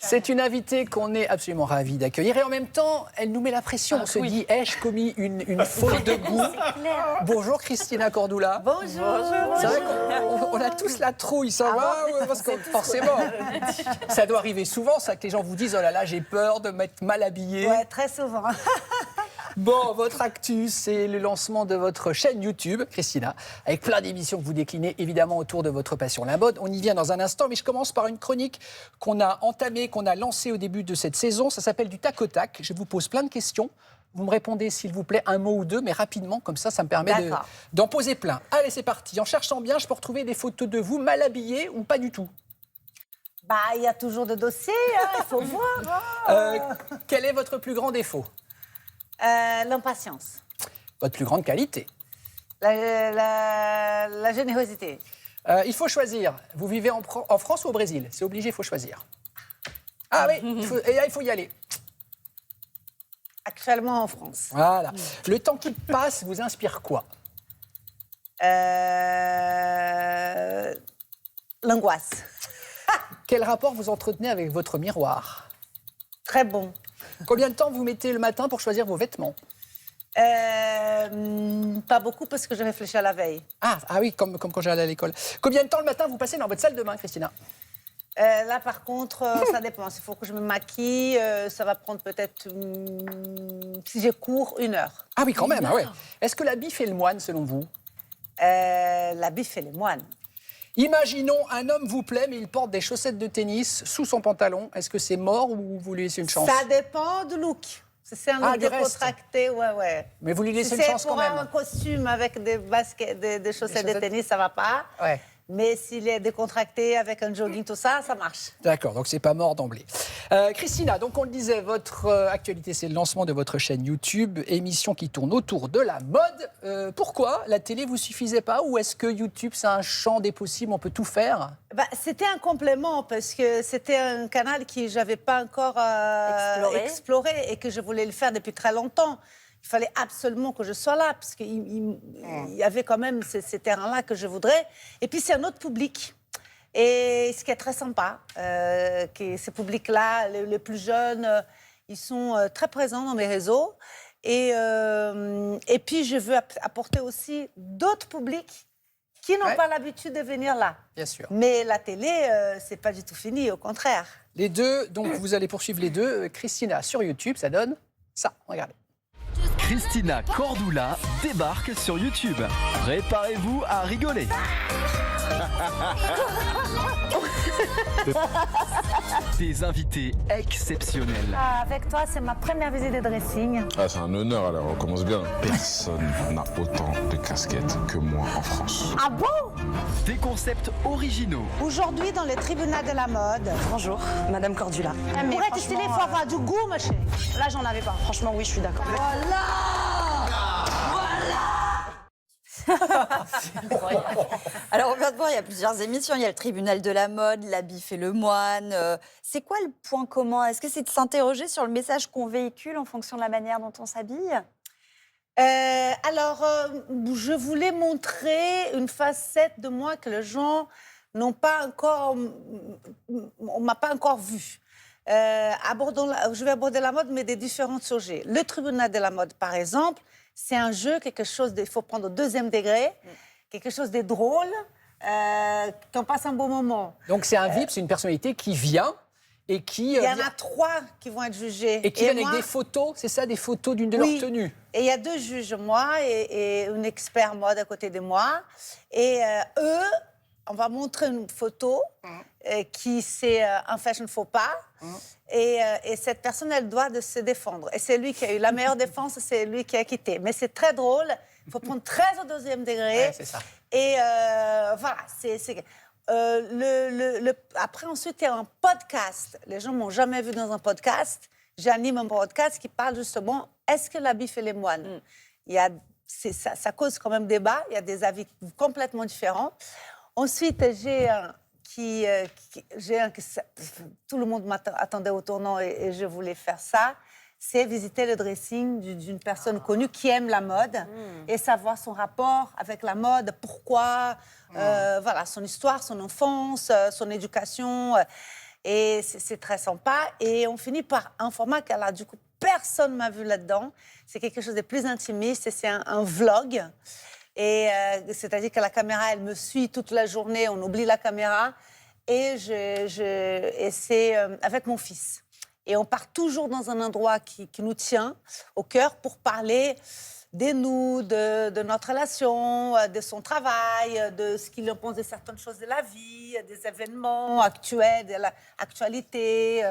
C'est une invitée qu'on est absolument ravis d'accueillir et en même temps, elle nous met la pression. On se dit, ai-je commis une faute de goût? Bonjour Christina Cordula. Bonjour. C'est vrai qu'on a tous la trouille, ça va? Parce que forcément, ça doit arriver souvent, ça, que les gens vous disent, oh là là, j'ai peur de m'être mal habillée. Ouais, très souvent. Bon, votre actu, c'est le lancement de votre chaîne YouTube, Christina, avec plein d'émissions que vous déclinez évidemment autour de votre passion, la mode. On y vient dans un instant, mais je commence par une chronique qu'on a entamée, qu'on a lancée au début de cette saison. Ça s'appelle du tac au tac. Je vous pose plein de questions. Vous me répondez, s'il vous plaît, un mot ou deux, mais rapidement, comme ça me permet d'en poser plein. Allez, c'est parti. En cherchant bien, je peux retrouver des photos de vous mal habillées ou pas du tout? Bah, il y a toujours des dossiers, il faut voir. Quel est votre plus grand défaut? L'impatience. Votre plus grande qualité? La générosité. Il faut choisir. Vous vivez en France ou au Brésil? C'est obligé, il faut choisir. Ah oui, et là, il faut y aller. Actuellement en France. Voilà. Le temps qui passe vous inspire quoi? L'angoisse. Quel rapport vous entretenez avec votre miroir? Très bon. Combien de temps vous mettez le matin pour choisir vos vêtements? Pas beaucoup parce que je réfléchis à la veille. Ah oui, comme quand j'allais à l'école. Combien de temps le matin vous passez dans votre salle de bain, Christina? Là, par contre, ça dépend. S'il faut que je me maquille, ça va prendre peut-être, si j'ai cours, 1 heure. Ah oui, quand même, ah ouais. Est-ce que l'habit fait le moine, selon vous? L'habit fait les moines. Imaginons, un homme vous plaît, mais il porte des chaussettes de tennis sous son pantalon. Est-ce que c'est mort ou vous lui laissez une chance? Ça dépend du look. Si c'est un look décontracté, ouais. Mais vous lui laissez si une chance quand même. Si c'est pour un costume avec des baskets, des chaussettes de tennis, ça va pas. Ouais. Mais s'il est décontracté avec un jogging, tout ça, ça marche. D'accord, donc c'est pas mort d'emblée. Christina, donc on le disait, votre actualité, c'est le lancement de votre chaîne YouTube, émission qui tourne autour de la mode. Pourquoi la télé vous suffisait pas ou est-ce que YouTube, c'est un champ des possibles, on peut tout faire? C'était un complément parce que c'était un canal que j'avais pas encore exploré et que je voulais le faire depuis très longtemps. Il fallait absolument que je sois là, parce qu'il y avait quand même ces terrains-là que je voudrais. Et puis, c'est un autre public. Et ce qui est très sympa, que ces publics-là, les plus jeunes, ils sont très présents dans mes réseaux. Et puis, je veux apporter aussi d'autres publics qui n'ont pas l'habitude de venir là. Bien sûr. Mais la télé, c'est pas du tout fini, au contraire. Les deux, donc vous allez poursuivre les deux. Christina sur YouTube, ça donne ça, regardez. Christina Cordula débarque sur YouTube. Préparez-vous à rigoler. Des invités exceptionnels. Avec toi, c'est ma première visite de dressing. C'est un honneur, alors on commence bien. Personne n'a autant de casquettes que moi en France. Ah bon? Des concepts originaux. Aujourd'hui, dans le tribunal de la mode. Bonjour, Madame Cordula. Pour être stylé, il faut avoir du goût, ma chérie. Là, j'en avais pas. Franchement, oui, je suis d'accord. Voilà! Alors, on vient de voir, il y a plusieurs émissions. Il y a le tribunal de la mode, l'habit fait le moine. C'est quoi le point commun? Est-ce que c'est de s'interroger sur le message qu'on véhicule en fonction de la manière dont on s'habille? Je voulais montrer une facette de moi que les gens n'ont pas encore... On m'a pas encore vue. Je vais aborder la mode, mais des différents sujets. Le tribunal de la mode, par exemple, c'est un jeu, quelque chose il faut prendre au 2e degré, quelque chose de drôle, qu'on passe un bon moment. Donc c'est un VIP, c'est une personnalité qui vient et qui... Il y en a 3 qui vont être jugés. Et qui viennent avec des photos, c'est ça, des photos d'une de leurs tenues? Et il y a 2 juges, moi et une expert mode à côté de moi. Et eux, on va montrer une photo qui c'est un fashion faux pas. Et cette personne, elle doit se défendre. Et c'est lui qui a eu la meilleure défense, c'est lui qui a quitté. Mais c'est très drôle. Il faut prendre très au 2e degré. Ouais, c'est ça. Et voilà, après, ensuite, il y a un podcast. Les gens ne m'ont jamais vu dans un podcast. J'anime un podcast qui parle justement, est-ce que l'habit fait les moines? Ça cause quand même débat. Il y a des avis complètement différents. Ensuite, j'ai un tout le monde m'attendait au tournant et je voulais faire ça. C'est visiter le dressing d'une personne connue qui aime la mode et savoir son rapport avec la mode, pourquoi, voilà, son histoire, son enfance, son éducation. Et c'est très sympa. Et on finit par un format qu'alors, du coup, personne ne m'a vu là-dedans. C'est quelque chose de plus intimiste. C'est un vlog. Et c'est-à-dire que la caméra, elle me suit toute la journée. On oublie la caméra. Et c'est avec mon fils. Et on part toujours dans un endroit qui nous tient au cœur pour parler de nous, de notre relation, de son travail, de ce qu'il en pense de certaines choses de la vie, des événements actuels, de l'actualité.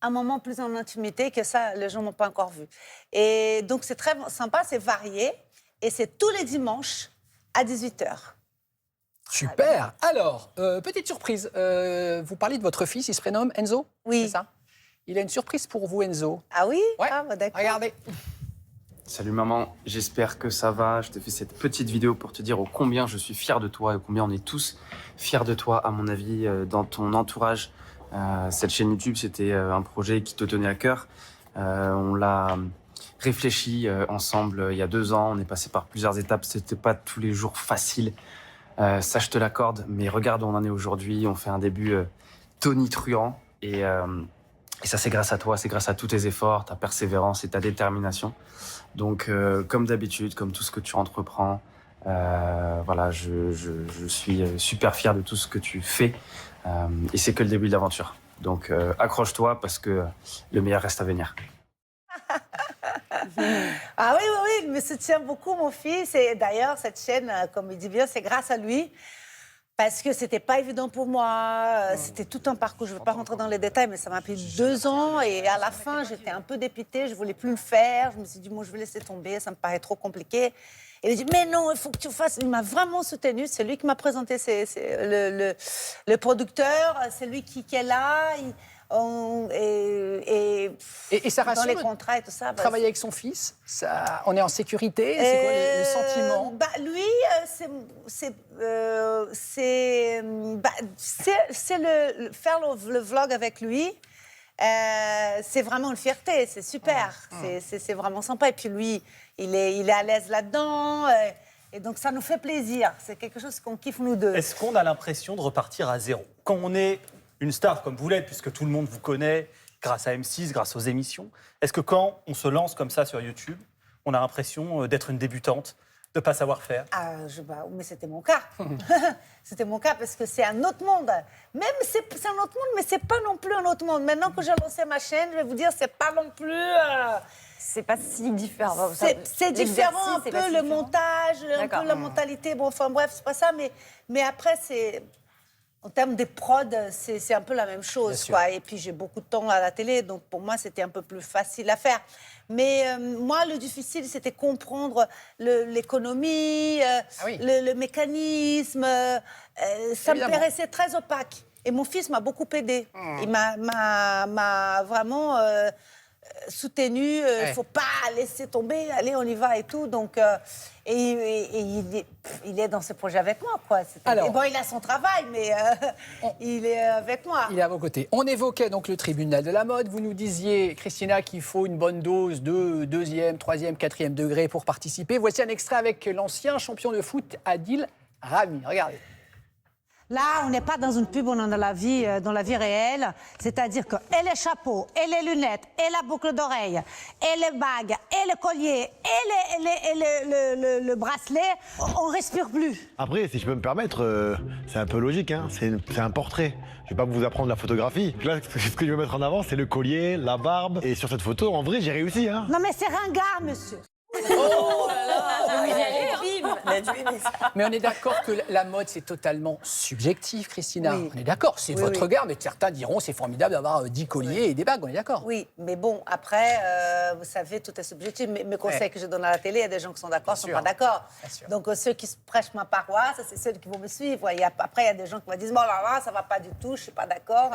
Un moment plus en intimité que ça, les gens ne m'ont pas encore vu. Et donc, c'est très sympa, c'est varié. Et c'est tous les dimanches à 18h. Super. Alors, petite surprise. Vous parlez de votre fils, il se prénomme Enzo? Oui. C'est ça? Il a une surprise pour vous, Enzo. Ah oui? Ouais. Ah, bah, d'accord. Regardez. Salut maman, j'espère que ça va. Je te fais cette petite vidéo pour te dire ô combien je suis fier de toi et ô combien on est tous fiers de toi, à mon avis, dans ton entourage. Cette chaîne YouTube, c'était un projet qui te tenait à cœur. On l'a réfléchi ensemble il y a 2 ans. On est passé par plusieurs étapes. C'était pas tous les jours facile. Ça, je te l'accorde. Mais regarde où on en est aujourd'hui. On fait un début tonitruant. Et ça, c'est grâce à toi. C'est grâce à tous tes efforts, ta persévérance et ta détermination. Donc, comme d'habitude, comme tout ce que tu entreprends, voilà, je suis super fier de tout ce que tu fais. Et c'est que le début de l'aventure. Donc, accroche-toi parce que le meilleur reste à venir. Ah oui, il me soutient beaucoup, mon fils. Et d'ailleurs, cette chaîne, comme il dit bien, c'est grâce à lui. Parce que c'était pas évident pour moi. C'était tout un parcours. Je ne veux pas rentrer dans les détails, mais ça m'a pris 2 ans. Et à la fin, j'étais un peu dépitée. Je voulais plus le faire. Je me suis dit, moi, je vais laisser tomber. Ça me paraît trop compliqué. Et il a dit, mais non, il faut que tu fasses. Il m'a vraiment soutenue. C'est lui qui m'a présenté le producteur. C'est lui qui est là. Et ça rassure dans les contrats et tout ça. Travailler avec son fils, ça, on est en sécurité. C'est quoi le sentiment? Lui, faire le vlog avec lui. C'est vraiment une fierté, c'est super, c'est vraiment sympa. Et puis lui, il est à l'aise là-dedans. Et donc, ça nous fait plaisir. C'est quelque chose qu'on kiffe, nous deux. Est-ce qu'on a l'impression de repartir à zéro? Quand on est une star comme vous l'êtes, puisque tout le monde vous connaît, grâce à M6, grâce aux émissions, est-ce que quand on se lance comme ça sur YouTube, on a l'impression d'être une débutante, de ne pas savoir faire? Mais c'était mon cas. C'était mon cas parce que c'est un autre monde. Même c'est un autre monde, mais c'est pas non plus un autre monde. Maintenant que j'ai lancé ma chaîne, je vais vous dire, c'est pas non plus... C'est pas si différent. C'est différent un peu, le montage, un peu la mentalité. Bon, enfin bref, c'est pas ça, mais après, c'est... En termes de prod, c'est un peu la même chose, quoi. Et puis, j'ai beaucoup de temps à la télé, donc pour moi, c'était un peu plus facile à faire. Mais moi, le difficile, c'était comprendre l'économie, le mécanisme. Ça me paraissait très opaque. Et mon fils m'a beaucoup aidé. Il m'a vraiment soutenu. Il ne faut pas laisser tomber. Allez, on y va et tout. Donc, il est dans ce projet avec moi, quoi. Alors, bon, il a son travail, mais il est avec moi. Il est à vos côtés. On évoquait donc le tribunal de la mode. Vous nous disiez, Christina, qu'il faut une bonne dose de 2e, 3e, 4e degré pour participer. Voici un extrait avec l'ancien champion de foot, Adil Rami. Regardez. Là, on n'est pas dans une pub, on est dans la vie réelle. C'est-à-dire que et les chapeaux, et les lunettes, et la boucle d'oreille, et les bagues, et le collier, et le bracelet, on respire plus. Après, si je peux me permettre, c'est un peu logique, hein. C'est un portrait. Je vais pas vous apprendre la photographie. Là, ce que je veux mettre en avant, c'est le collier, la barbe. Et sur cette photo, en vrai, j'ai réussi, hein. Non, mais c'est ringard, monsieur. Oh là là, mais on est d'accord que la mode, c'est totalement subjectif, Christina. Oui. On est d'accord, c'est votre regard, mais certains diront c'est formidable d'avoir 10 colliers et des bagues, on est d'accord. Oui, mais bon, après, vous savez, tout est subjectif. Mes conseils que je donne à la télé, il y a des gens qui sont d'accord, qui ne sont pas d'accord. Donc, ceux qui prêchent ma paroisse, c'est ceux qui vont me suivre. Après, il y a des gens qui vont dire, bon, là, ça ne va pas du tout, je ne suis pas d'accord.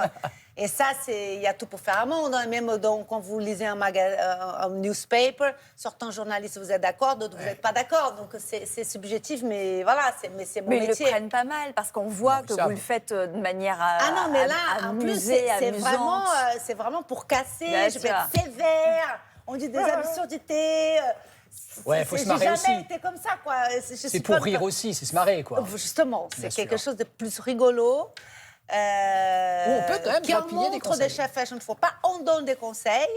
Et ça, il y a tout pour faire un monde. Hein. Même quand vous lisez un newspaper, certains journalistes, vous êtes d'accord, d'autres, vous n'êtes pas d'accord. Donc, c'est subjectif, mais voilà, c'est mon métier. Mais ils le prennent pas mal, parce qu'on voit que vous le faites de manière non, mais là, en plus, c'est vraiment pour casser. Je vais être sévère. On dit des absurdités. Ouais, il faut se marrer aussi. J'ai jamais été comme ça, quoi. C'est pour rire aussi, c'est se marrer, quoi. Justement, c'est quelque chose de plus rigolo. on peut quand même qui en grappiller des montrent conseils. des chefs fashion faux pas. On donne des conseils,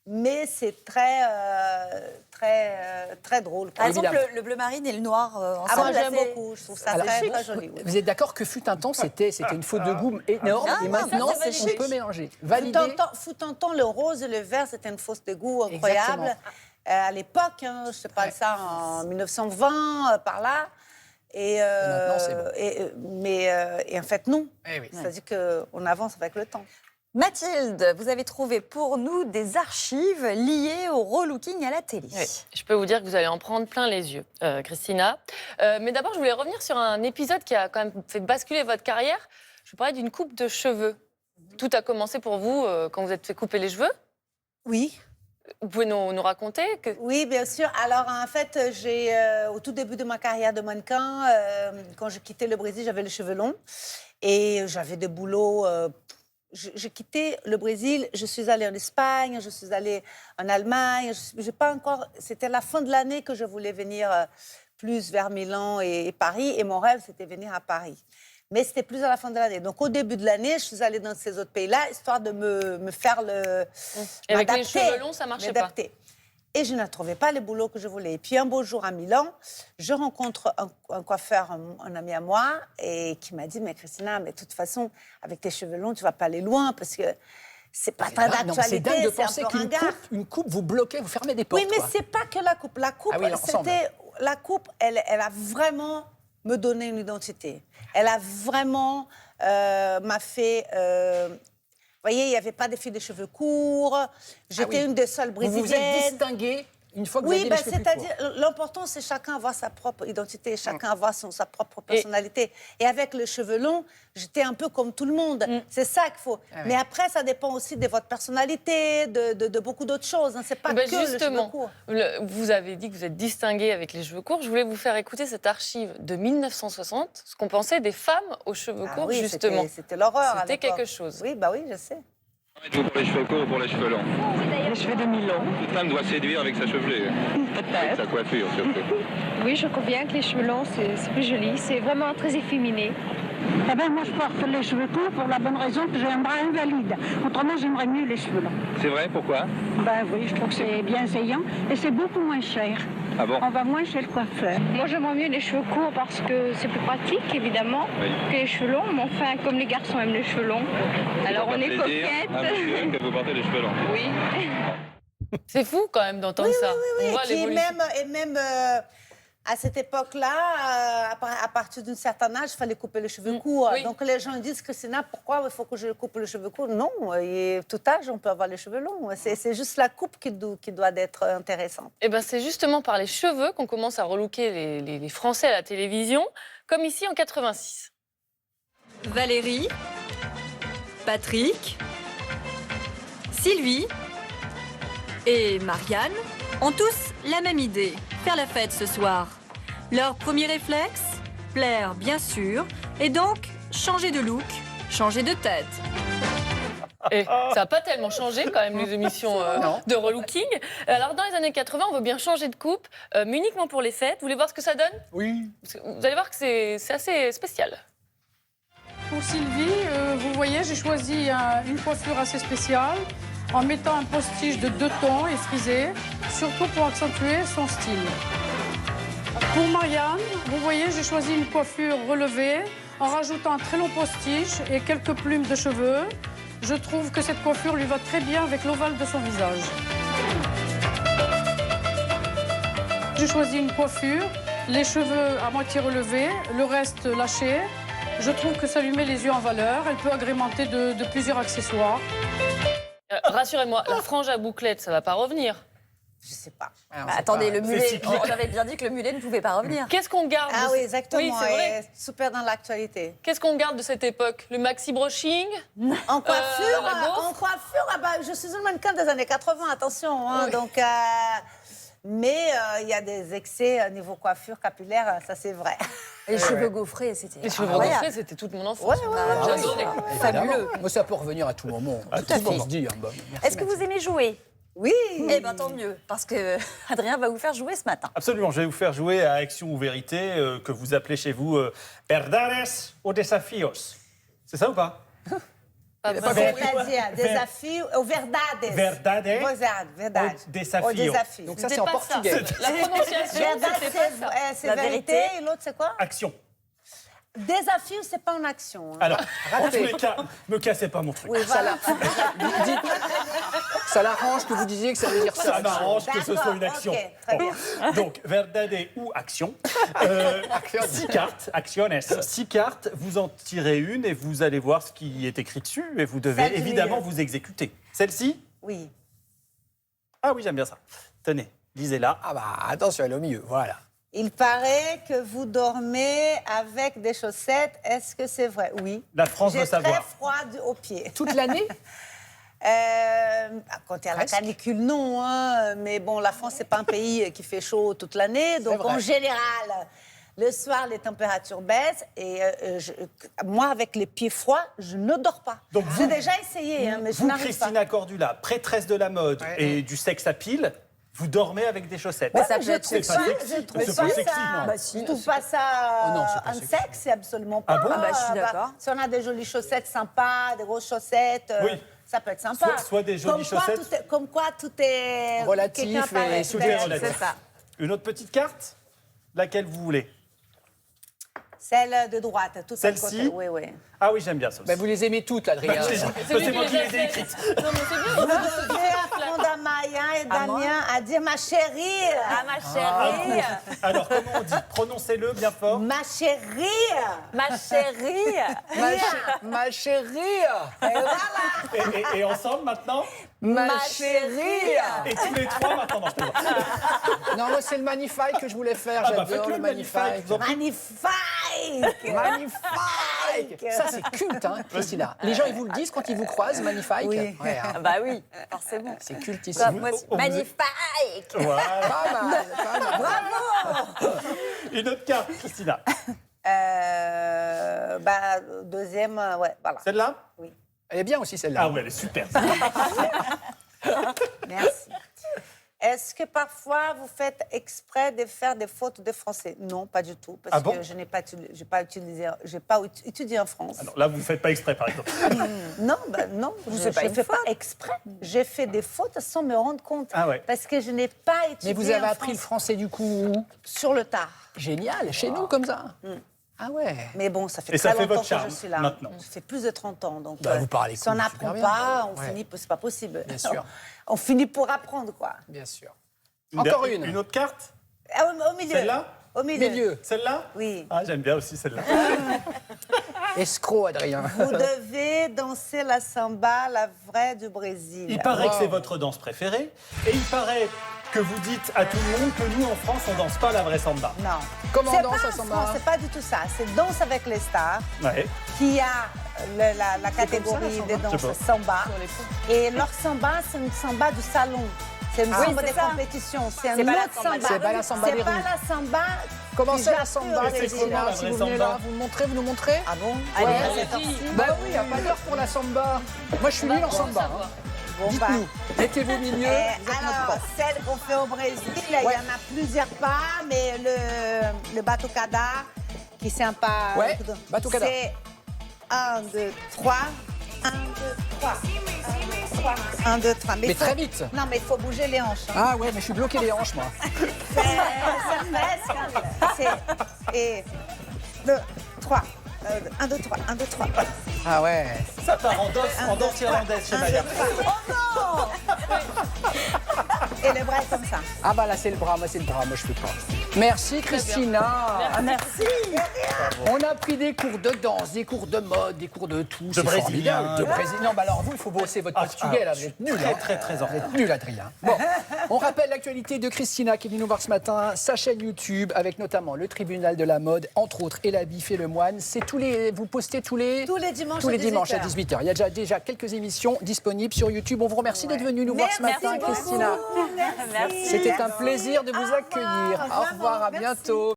mais c'est très drôle. Par exemple, Évidemment. le bleu marine et le noir Ah, ensemble. moi, j'aime c'est- beaucoup. Je trouve ça Alors, très joli. Oui. Vous êtes d'accord que fut un temps, c'était une faute de goût énorme, Ah et non, maintenant, ça, c'est on chic. peut mélanger. Validé. Fut un temps, le rose et le vert, c'était une fausse de goût incroyable. Exactement. À l'époque, je te parle ça en 1920, par là. Et maintenant, c'est bon. et en fait, non. Eh oui. C'est-à-dire qu'on avance avec le temps. Mathilde, vous avez trouvé pour nous des archives liées au relooking à la télé. Oui, je peux vous dire que vous allez en prendre plein les yeux, Christina. Mais d'abord, je voulais revenir sur un épisode qui a quand même fait basculer votre carrière. Je vous parlais d'une coupe de cheveux. Tout a commencé pour vous quand vous êtes fait couper les cheveux. Oui. Vous pouvez nous raconter que... Oui, bien sûr. Alors, en fait, au tout début de ma carrière de mannequin, quand j'ai quitté le Brésil, j'avais les cheveux longs et j'avais des boulots. J'ai quitté le Brésil, je suis allée en Espagne, je suis allée en Allemagne. J'ai pas encore. C'était la fin de l'année que je voulais venir plus vers Milan et Paris, et mon rêve, c'était venir à Paris. Mais c'était plus à la fin de l'année. Donc, au début de l'année, je suis allée dans ces autres pays-là, histoire de me faire le... Et avec les m'adapter, cheveux longs, ça marchait pas. m'adapter. Et je ne trouvais pas le boulot que je voulais. Et puis, un beau jour à Milan, je rencontre un coiffeur, un ami à moi, et qui m'a dit, mais Christina, mais de toute façon, avec tes cheveux longs, tu ne vas pas aller loin, parce que c'est pas très Non, mais c'est dingue d'actualité, de c'est un penser peu qu'une ringard. une coupe vous bloquait, vous fermez des portes. Oui, mais quoi. c'est pas que la coupe. La coupe, Ah oui, l'ensemble. la coupe, elle a vraiment me donné une identité. Elle a vraiment m'a fait... vous voyez, il n'y avait pas des filles de cheveux courts. J'étais oui. une des seules Vous vous êtes brésiliennes. distingué une fois que vous Oui, aviez ben, les cheveux plus c'est-à-dire, courts. l'important, c'est chacun avoir sa propre identité, chacun avoir sa propre personnalité. Et avec les cheveux longs, j'étais un peu comme tout le monde. C'est ça qu'il faut. Ah ouais. Mais après, ça dépend aussi de votre personnalité, de beaucoup d'autres choses. Hein. C'est pas Ben que les cheveux justement, courts. vous avez dit que vous êtes distinguée avec les cheveux courts. Je voulais vous faire écouter cette archive de 1960, ce qu'on pensait des femmes aux cheveux Ah courts, oui, justement. c'était l'horreur. à C'était l'époque. quelque chose. Oui, bah oui, je sais. Êtes-vous pour les cheveux courts ou pour les cheveux longs? Les cheveux de Milan. Toute femme doit séduire avec sa chevelure. Avec sa coiffure, surtout. Oui, je crois bien que les cheveux longs, c'est plus joli. C'est vraiment très efféminé. Eh bien, moi, je porte les cheveux courts pour la bonne raison que j'ai un bras invalide. Autrement, j'aimerais mieux les cheveux longs. C'est vrai, pourquoi? Ben oui, je trouve que c'est bienveillant et c'est beaucoup moins cher. Ah bon? On va moins chez le coiffeur. Moi, j'aimerais mieux les cheveux courts parce que c'est plus pratique, évidemment, Oui. que les cheveux longs. Mais enfin, comme les garçons aiment les cheveux longs, alors on est plaisir coquettes. à monsieur que vous portez les cheveux longs. Oui. C'est fou quand même d'entendre ça. On voit Et l'évolution. même à cette époque-là, à partir d'un certain âge, il fallait couper les cheveux courts. oui. Donc les gens disent, Christina, pourquoi il faut que je coupe les cheveux courts? Non, tout âge, on peut avoir les cheveux longs. C'est juste la coupe qui doit être intéressante. Eh ben, c'est justement par les cheveux qu'on commence à relooker les Français à la télévision, comme ici en 86. Valérie, Patrick, Sylvie et Marianne ont tous la même idée, faire la fête ce soir. Leur premier réflexe, plaire bien sûr, et donc changer de look, changer de tête. Et ça n'a pas tellement changé quand même les émissions de relooking. Alors dans les années 80, on veut bien changer de coupe, mais uniquement pour les fêtes. Vous voulez voir ce que ça donne? Oui. Vous allez voir que c'est assez spécial. Pour Sylvie, vous voyez, j'ai choisi une coiffure assez spéciale en mettant un postiche de 2 tons et frisé, surtout pour accentuer son style. Pour Marianne, vous voyez, j'ai choisi une coiffure relevée en rajoutant un très long postiche et quelques plumes de cheveux. Je trouve que cette coiffure lui va très bien avec l'ovale de son visage. J'ai choisi une coiffure, les cheveux à moitié relevés, le reste lâché. Je trouve que ça lui met les yeux en valeur. Elle peut agrémenter de plusieurs accessoires. Rassurez-moi, la frange à bouclettes, ça ne va pas revenir. Je sais pas. Attendez, le mulet, on avait bien dit que le mulet ne pouvait pas revenir. Qu'est-ce qu'on garde Ah oui, exactement. Oui, c'est vrai. Et super dans l'actualité. Qu'est-ce qu'on garde de cette époque? Le maxi brushing? En coiffure, la gaufre je suis une mannequin des années 80, attention. Hein, Oui. donc, mais il y a des excès niveau coiffure capillaire, ça c'est vrai. Les cheveux gaufrés, c'était Les cheveux incroyable. gaufrés, c'était toute mon enfance. J'adorais. Fabuleux. Moi, ça peut revenir à tout moment. Tout à Tout le monde fait. se dit. Hein, bon, merci, Est-ce que vous aimez jouer? Oui. Eh bien, tant mieux, parce que Adrien va vous faire jouer ce matin. Absolument, je vais vous faire jouer à Action ou Vérité, que vous appelez chez vous Verdades ou Desafios. C'est ça ou pas? C'est-à-dire, desafio ou verdades. Verdade. Verdade. Ou desafio. Donc ça, c'est en portugais. La prononciation, Verdade, c'était pas ça. c'est vérité. Et l'autre, c'est quoi? Action. Desafio, c'est pas une action. Hein. Alors, en tous les cas, me cassez pas mon truc. Oui, voilà. Ça l'arrange que vous disiez que ça veut dire ça. Ça m'arrange que ce soit une action. Ok, très bien. Donc, verdade ou action. 6 cartes, acciones. 6 cartes, vous en tirez une et vous allez voir ce qui est écrit dessus et vous devez Celle-ci. évidemment vous exécuter. Celle-ci? Oui. Ah oui, j'aime bien ça. Tenez, lisez-la. Ah bah attention, elle est au milieu, voilà. Il paraît que vous dormez avec des chaussettes. Est-ce que c'est vrai? Oui. La France veut J'ai savoir. très froid aux pieds. Toute l'année? Quand il y a la canicule, non. Hein, mais bon, la France, c'est pas un pays qui fait chaud toute l'année. Donc, en général, le soir, les températures baissent. Et moi, avec les pieds froids, je ne dors pas. J'ai déjà essayé, hein, mais je Vous, n'arrive pas. Christina Cordula, prêtresse de la mode et du sexe à pile, vous dormez avec des chaussettes. Ouais, ça peut être sexy. Je trouve C'est pas pas sexy, ça. non. Je trouve pas ça un sexe, c'est absolument pas. Ah bon? Bah, je suis d'accord. si on a des jolies chaussettes sympas, des grosses chaussettes, Oui. ça peut être sympa. Soit des jolies chaussettes. Comme quoi tout est relatif quelqu'un paraît. et Tout est relatif. C'est ça. Une autre petite carte? Laquelle vous voulez? Celle de droite, tout à côté. Celle-ci? Oui, oui. Ah oui, j'aime bien ça aussi. Bah, vous les aimez toutes, Adrien. C'est moi qui les ai écrites. Non, mais c'est bien. Vous devez apprendre à Maya et Damien à dire ma chérie. Ah, ma chérie. Alors, comment on dit? Prononcez-le bien fort. Ma chérie. Ma chérie. Ma chérie. Et voilà. Et ensemble maintenant? Ma chérie. Et tous les trois maintenant? Non, je te vois. Non, moi, c'est le magnifique que je voulais faire. Ah bah, J'adore faites-le, le magnifique. Magnifique. Magnifique. Ça, c'est culte, hein, Christina. Les gens, ils vous le disent quand ils vous croisent, magnifique. Oui. Ouais, hein. Bah oui, forcément. C'est culte ici. Quoi, moi, magnifique. Voilà. Pas mal, pas mal. Bravo. Une autre carte, Christina. Deuxième, ouais, voilà. Celle-là? Oui. Elle est bien aussi, celle-là. Ah ouais, elle est super. Merci. Est-ce que parfois vous faites exprès de faire des fautes de français? Non, pas du tout, parce que je n'ai pas, étudié en France. Alors là, vous ne faites pas exprès, par exemple. Non, je ne fais pas exprès. J'ai fait des fautes sans me rendre compte. Ah ouais. Parce que je n'ai pas étudié. Mais vous avez en appris le France. français du coup où? Sur le tard. Génial, chez nous comme ça. Ah ouais. Mais bon, ça fait Et ça très fait longtemps votre que charme, je suis là. maintenant. Ça fait plus de 30 ans. Donc, Bah, vous parlez si on cool, n'apprend super bien. pas, on Ouais. finit, c'est pas possible. Bien sûr. On finit pour apprendre, quoi. Bien sûr. Encore une. Une autre carte? Au milieu. Celle-là? Au milieu. Milieu. Celle-là? Oui. Ah, j'aime bien aussi celle-là. Escroc, Adrien. Vous devez danser la samba, la vraie du Brésil. Il paraît que c'est votre danse préférée. Et il paraît que vous dites à tout le monde que nous, en France, on danse pas la vraie samba. Non. Comment C'est on danse pas la en samba? France, c'est pas du tout ça. C'est Danse avec les stars, Ouais. qui a la catégorie de danse Je sais pas. samba. Et leur samba, c'est une samba du salon. C'est une samba c'est de ça. compétition. C'est un C'est pas la autre samba samba. C'est pas la samba des C'est pas rues. la samba. Comment qui c'est la jappe samba, au c'est Brésil. comment, la Si vraie vous venez samba? là, vous nous montrez? Ah bon? Allez, Ouais, vas-y. c'est parti. Bah oui, il n'y a pas d'heure pour la samba. Moi, je suis nul en samba. hein. Bon, bah. Dites-nous, mettez-vous au milieu. Vous êtes notre Alors, prof. celle qu'on fait au Brésil, il y en a plusieurs pas, mais le batucada, qui est sympa. Ouais, batucada. C'est 1, 2, 3. 1, 2, 3. 1, 2, 3. Mais très vite. Non, mais il faut bouger les hanches. hein. Ah ouais, mais je suis bloqué les hanches, moi. Et 2, 3. 1, 2, 3. 1, 2, 3. Ah ouais. Ça part en danse irlandaise chez Maya. Oh non! Et le bras est comme ça. Ah bah là, c'est le bras. Moi, c'est le bras. Moi, je peux pas. Merci, Christina. Ah, merci. On a pris des cours de danse, des cours de mode, des cours de tout. C'est brésilien. formidable. De brésilien. Non, bah alors vous, il faut bosser votre portugais, là. Vous êtes nul. Très en Vous êtes nul, Adrien. Bon, on rappelle l'actualité de Christina qui est venue nous voir ce matin, sa chaîne YouTube, avec notamment le tribunal de la mode, entre autres, et la bif et le moine. C'est vous postez tous les dimanches à 18h. Il y a déjà quelques émissions disponibles sur YouTube. On vous remercie d'être venu nous voir ce matin, Merci beaucoup. Christina. Merci. C'était un plaisir de vous accueillir. Au revoir, à bientôt.